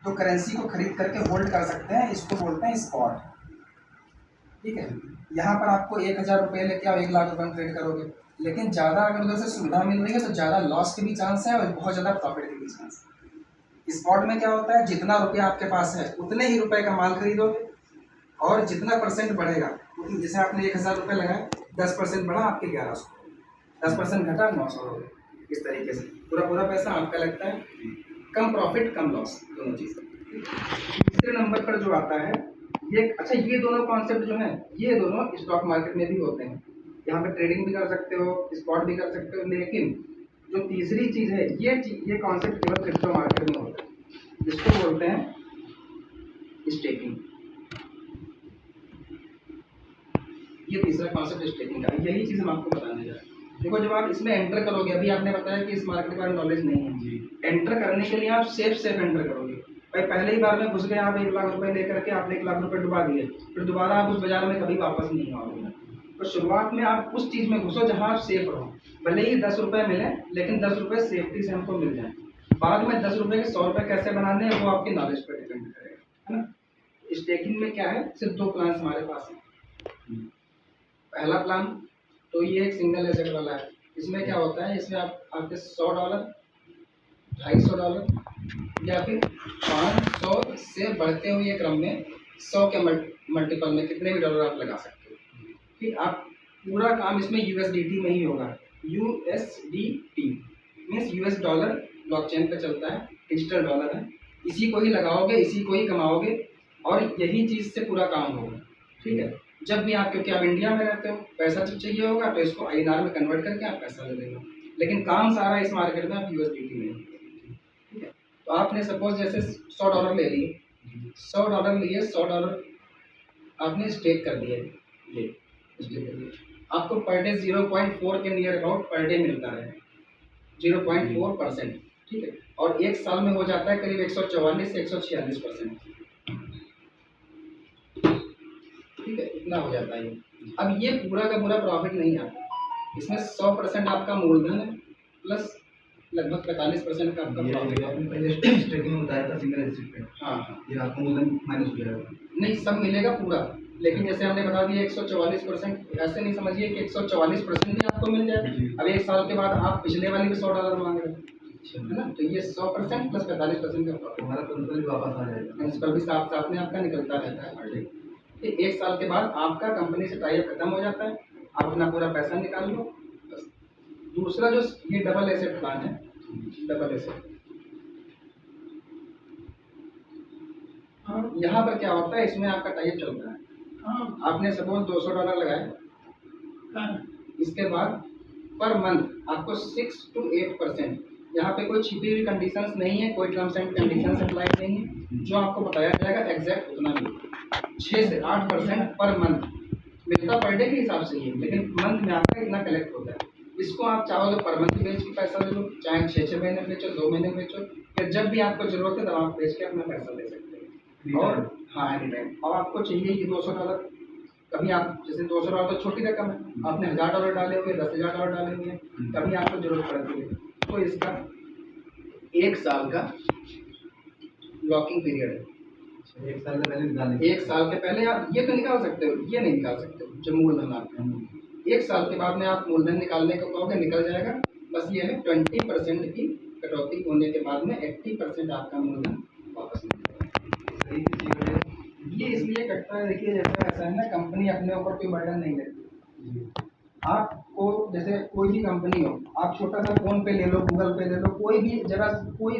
तो करेंसी को खरीद करके होल्ड कर सकते हैं, इसको बोलते हैं स्पॉट। ठीक है, यहाँ पर आपको 1000 रुपये लेके आओ 1 लाख रुपये में ट्रेड करोगे, लेकिन ज़्यादा अगर उधर से सुविधा मिल रही है तो ज़्यादा लॉस के भी चांस है और बहुत ज़्यादा प्रॉफिट के भी चांस है। स्पॉट में क्या होता है, जितना रुपया आपके पास है उतने ही रुपए का माल खरीदोगे, और जितना परसेंट बढ़ेगा, जैसे आपने 1000 रुपये लगाए, 10% बढ़ा आपके 1100, 10% घटा 900 हो गए। इस तरीके से पूरा पूरा पैसा आपका लगता है, कम प्रॉफिट कम लॉस दोनों चीज़ें। तीसरे नंबर पर जो आता है ये, अच्छा ये दोनों कॉन्सेप्ट जो है ये दोनों स्टॉक मार्केट में भी होते हैं, यहाँ पे ट्रेडिंग भी कर सकते हो, स्पॉट भी कर सकते हो, लेकिन जो तीसरी चीज़ है ये कॉन्सेप्ट केवल क्रिप्टो मार्केट में होता है, जिसको बोलते हैं स्टेकिंग। ये तीसरा कॉन्सेप्ट स्टेकिंग का, यही चीज़ हम आपको बताने जा रहे हैं। देखो जब आप इसमें एंटर करोगे, अभी आपने बताया कि इस मार्केट के बारे में नॉलेज नहीं है जी, एंटर करने के लिए आप सेफ एंटर करोगे। भाई पहले ही बार में घुस गए आप 1 लाख रुपए लेकर के, आपने 1 लाख रुपए डुबा दिए, फिर दोबारा आप उस बाजार में कभी वापस नहीं आओगे। तो शुरुआत में आप उस चीज़ में घुसो जहाँ आप सेफ रहो, भले ही 10 रुपये मिले, लेकिन 10 रुपये सेफ्टी से हमको मिल जाए। बाद में 10 रुपये के 100 रुपये कैसे बनाने हैं वो आपकी नॉलेज पर डिपेंड करेगा, है ना। स्टेकिंग में क्या है, सिर्फ 2 प्लान हमारे पास है। पहला प्लान तो ये एक सिंगल एसेट वाला है, इसमें क्या होता है, इसमें आपके $100, $250 या फिर 500 से बढ़ते हुए क्रम में 100 के मल्टीपल में कितने भी डॉलर आप लगा सकते हो। ठीक, आप पूरा काम इसमें USDT में ही होगा। USDT means US dollar, blockchain पे चलता है, डिजिटल डॉलर है, इसी को ही लगाओगे, इसी को ही कमाओगे, और यही चीज़ से पूरा काम होगा। ठीक है, जब भी आप, क्योंकि आप इंडिया में रहते हो, पैसा जब चाहिए होगा तो इसको INR में कन्वर्ट करके आप पैसा ले लेंगे, लेकिन काम सारा इस मार्केट में आप USDT में। ठीक है, तो आपने सपोज जैसे $100 ले लिए, $100 लिए, $100 आपने स्टेक कर दिए, ये स्टेक कर दिए, आपको पर डे 0.4 के नियर अबाउट पर डे मिलता है, 0.4%। ठीक है, और 1 साल में हो जाता है करीब 144 से 146%। ठीक है, इतना हो जाता है। अब ये पूरा का पूरा प्रॉफिट नहीं आता, इसमें 100% आपका मूलधन है प्लस लगभग 45% का आपका प्रॉफिट है। पहले स्टेकिंग में बताया था सिंगल एसेट पे, हाँ, ये आपका मूलधन माइनस हो जाएगा। नहीं, सब मिलेगा पूरा, लेकिन जैसे हमने बता दिया 144%, ऐसे नहीं समझिए कि 144% भी आपको मिल जाए। अब 1 साल के बाद आप पिछले वाले भी $100 मांग रहे हैं, है ना, तो ये 100% प्लस 45% का प्रॉफिट, हमारा प्रिंसिपल भी वापस आ जाएगा, प्रिंसिपल भी साथ साथ में आपका निकलता रहता है हर डे। 1 साल के बाद आपका कंपनी से टाई अप खत्म हो जाता है, आप अपना पूरा पैसा निकाल लो बस। दूसरा जो ये डबल एसेट प्लान है, डबल एसेट, यहाँ पर क्या होता है, इसमें आपका टाई अप चलता है। आपने सपोज $200 लगाए, इसके बाद पर मंथ आपको 6 to 8%, यहाँ पे कोई छिपी हुई कंडीशंस नहीं है, कोई टर्म्स एंड कंडीशंस अप्लाई नहीं है, जो आपको बताया जाएगा एग्जैक्ट उतना मिलेगा। 6 से 8% पर मंथ मिलता, पर डे के हिसाब से ही, लेकिन मंथ में आपका इतना कलेक्ट होता है। इसको आप चाहो तो पर मंथ बेच के पैसा ले लो, चाहे 6 महीने बेचो, 2 महीने बेचो, फिर जब भी आपको जरूरत है तब आप बेच के अपना पैसा ले सकते हैं। और हाँ, एनी टाइम। और आपको चाहिए कि $200, कभी आप जैसे $200 तो छोटी रकम है, आपने $1000 डाले हुए, $10,000 डाले हुए, कभी आपको जरूरत पड़ती है, तो इसका 1 साल का लॉकिंग पीरियड है। 1 साल से पहले निकालेंगे, 1 साल के पहले आप ये तो निकाल सकते हो, ये नहीं निकाल सकते हो जो मूलधन आपका है। 1 साल के बाद में आप मूलधन निकालने को कहोगे, निकल जाएगा, बस ये है 20% की कटौती होने के बाद में 80% आपका मूलधन वापस मिलेगा। ये इसलिए कटता है, देखिए जैसे ऐसा है ना, कंपनी अपने ऊपर कोई बर्डन नहीं लेती। आपको जैसे कोई भी कंपनी हो, आप छोटा सा फोन पे ले लो, गूगल पे ले लो, कोई भी जरा कोई